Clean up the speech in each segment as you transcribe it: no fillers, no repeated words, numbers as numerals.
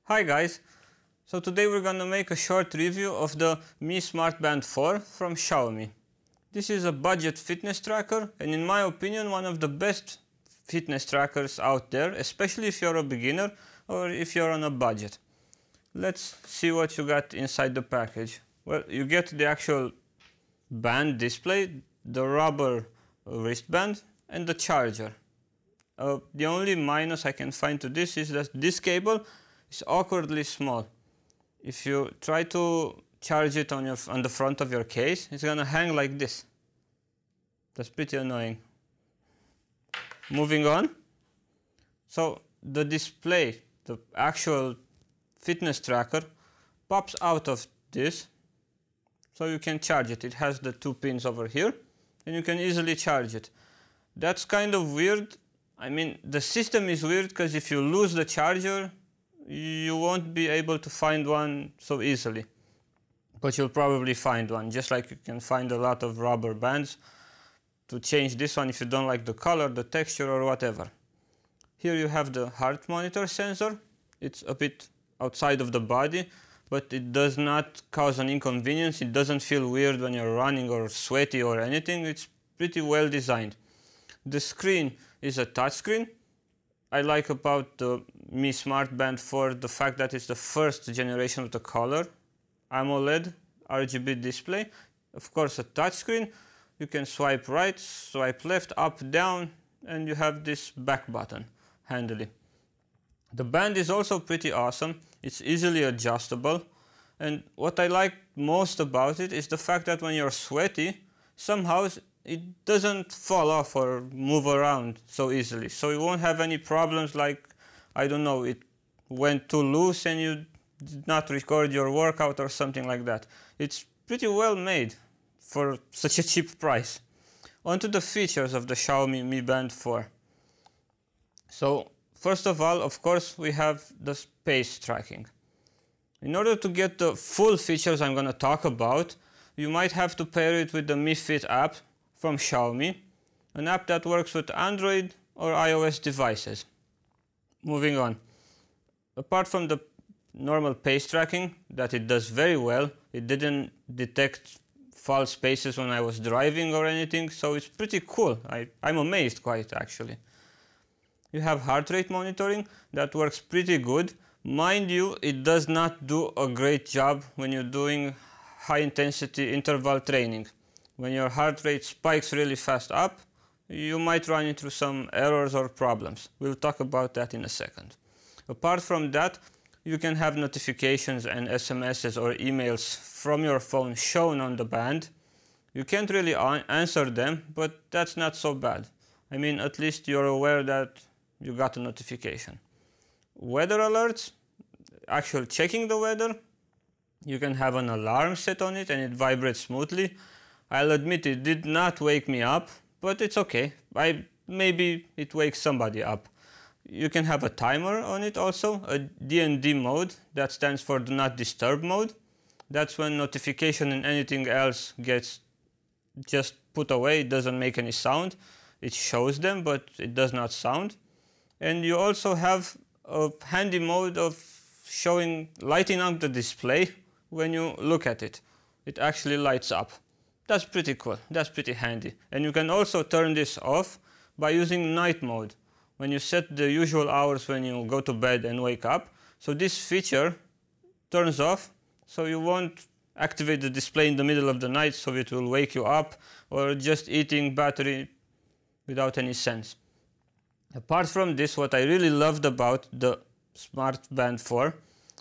Hi guys! So today we're gonna make a short review of the Mi Smart Band 4 from Xiaomi. This is a budget fitness tracker and in my opinion one of the best fitness trackers out there, especially if you're a beginner or if you're on a budget. Let's see what you got inside the package. Well, you get the actual band display, the rubber wristband and the charger. The only minus I can find to this is that this cable is awkwardly small. If you try to charge it on the front of your case, it's gonna hang like this. That's pretty annoying. Moving on. So the display, the actual fitness tracker, pops out of this, so you can charge it. It has the two pins over here, and you can easily charge it. That's kind of weird. I mean, the system is weird because if you lose the charger, you won't be able to find one so easily. But you'll probably find one, just like you can find a lot of rubber bands to change this one if you don't like the color, the texture or whatever. Here you have the heart monitor sensor. It's a bit outside of the body, but it does not cause an inconvenience. It doesn't feel weird when you're running or sweaty or anything. It's pretty well designed. The screen is a touchscreen. I like about the Mi Smart Band 4 the fact that it's the first generation of the color AMOLED RGB display. Of course, a touchscreen. You can swipe right, swipe left, up, down, and you have this back button handily. The band is also pretty awesome. It's easily adjustable, and what I like most about it is the fact that when you're sweaty, somehow it doesn't fall off or move around so easily. So you won't have any problems like, I don't know, it went too loose and you did not record your workout or something like that. It's pretty well made for such a cheap price. Onto the features of the Xiaomi Mi Band 4. So first of all, of course, we have the pace tracking. In order to get the full features I'm going to talk about, you might have to pair it with the Mi Fit app from Xiaomi, an app that works with Android or iOS devices. Moving on. Apart from the normal pace tracking that it does very well, it didn't detect false paces when I was driving or anything, so it's pretty cool. I'm amazed quite actually. You have heart rate monitoring that works pretty good. Mind you, it does not do a great job when you're doing high intensity interval training. When your heart rate spikes really fast up, you might run into some errors or problems. We'll talk about that in a second. Apart from that, you can have notifications and SMSs or emails from your phone shown on the band. You can't really answer them, but that's not so bad. I mean, at least you're aware that you got a notification. Weather alerts, actually checking the weather. You can have an alarm set on it and it vibrates smoothly. I'll admit it did not wake me up, but it's okay. Maybe it wakes somebody up. You can have a timer on it also, a D&D mode, that stands for Do Not Disturb mode. That's when notification and anything else gets just put away. It doesn't make any sound. It shows them, but it does not sound. And you also have a handy mode of lighting up the display when you look at it. It actually lights up. That's pretty cool. That's pretty handy. And you can also turn this off by using night mode. When you set the usual hours when you go to bed and wake up, so this feature turns off, so you won't activate the display in the middle of the night so it will wake you up or just eating battery without any sense. Apart from this, what I really loved about the Smart Band 4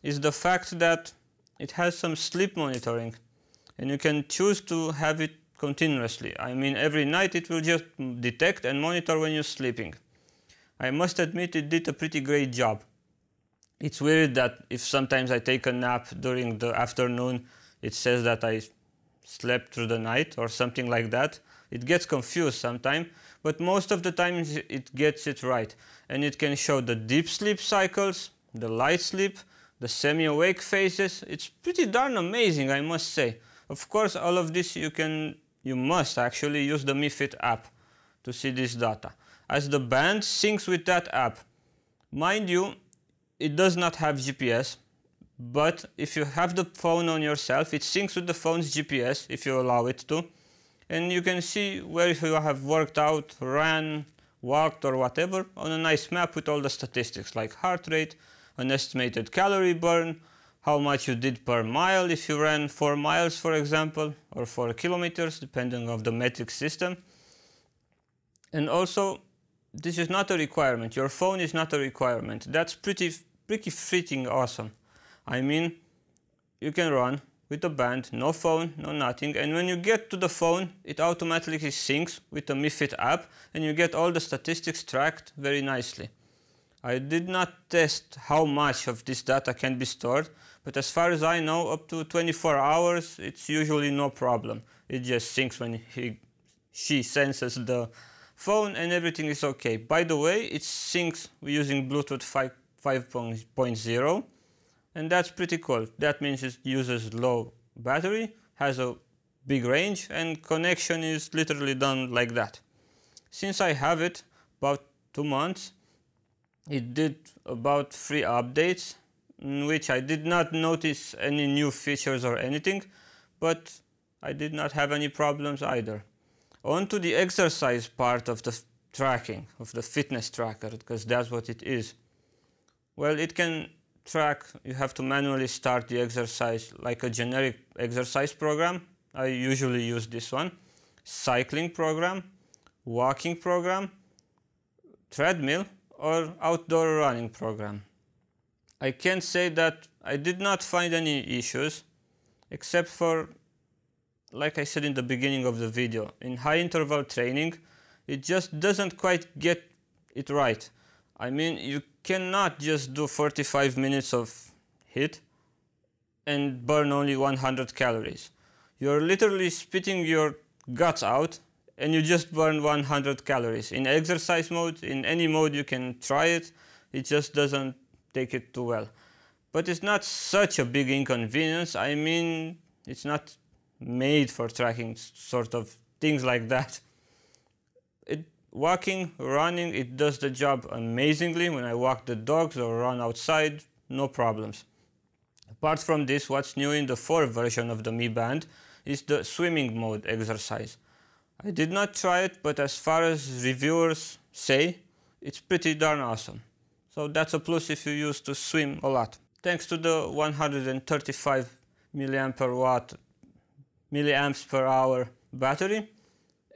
is the fact that it has some sleep monitoring. And you can choose to have it continuously. I mean, every night it will just detect and monitor when you're sleeping. I must admit it did a pretty great job. It's weird that if sometimes I take a nap during the afternoon, it says that I slept through the night or something like that. It gets confused sometimes, but most of the time it gets it right. And it can show the deep sleep cycles, the light sleep, the semi-awake phases. It's pretty darn amazing, I must say. Of course, all of this you must actually use the Mi Fit app to see this data, as the band syncs with that app. Mind you, it does not have GPS, but if you have the phone on yourself, it syncs with the phone's GPS if you allow it to, and you can see where you have worked out, ran, walked or whatever on a nice map with all the statistics like heart rate, an estimated calorie burn, how much you did per mile if you ran 4 miles for example, or 4 kilometers depending on the metric system. And also, this is not a requirement, your phone is not a requirement. That's pretty freaking awesome. I mean, you can run with a band, no phone, no nothing, and when you get to the phone, it automatically syncs with the Mi Fit app and you get all the statistics tracked very nicely. I did not test how much of this data can be stored, but as far as I know, up to 24 hours, it's usually no problem. It just syncs when she senses the phone and everything is okay. By the way, it syncs using Bluetooth 5.0. And that's pretty cool. That means it uses low battery, has a big range, and connection is literally done like that. Since I have it about 2 months, it did about 3 updates, in which I did not notice any new features or anything, but I did not have any problems either. On to the exercise part of the tracking, of the fitness tracker, because that's what it is. Well, it can track, you have to manually start the exercise like a generic exercise program. I usually use this one. Cycling program, walking program, treadmill, or outdoor running program. I can say that I did not find any issues, except for, like I said in the beginning of the video, in high interval training, it just doesn't quite get it right. I mean, you cannot just do 45 minutes of HIIT and burn only 100 calories. You're literally spitting your guts out and you just burn 100 calories. In exercise mode, in any mode you can try it, it just doesn't take it too well. But it's not such a big inconvenience. I mean, it's not made for tracking sort of things like that. Walking, running, it does the job amazingly. When I walk the dogs or run outside, no problems. Apart from this, what's new in the 4 version of the Mi Band is the swimming mode exercise. I did not try it, but as far as reviewers say, it's pretty darn awesome. So that's a plus if you used to swim a lot. Thanks to the 135 milliamps per hour battery,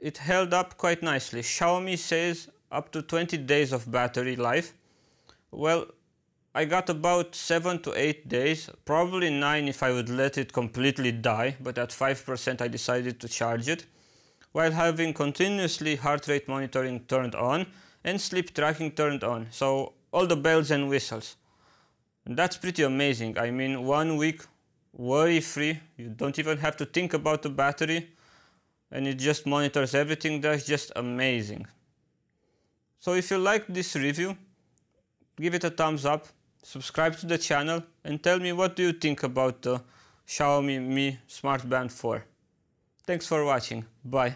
it held up quite nicely. Xiaomi says up to 20 days of battery life. Well, I got about 7 to 8 days, probably 9 if I would let it completely die, but at 5% I decided to charge it, while having continuously heart rate monitoring turned on and sleep tracking turned on, so all the bells and whistles. And that's pretty amazing. I mean, 1 week worry-free, you don't even have to think about the battery, and it just monitors everything. That's just amazing. So if you liked this review, give it a thumbs up, subscribe to the channel, and tell me what do you think about the Xiaomi Mi Smart Band 4. Thanks for watching. Bye.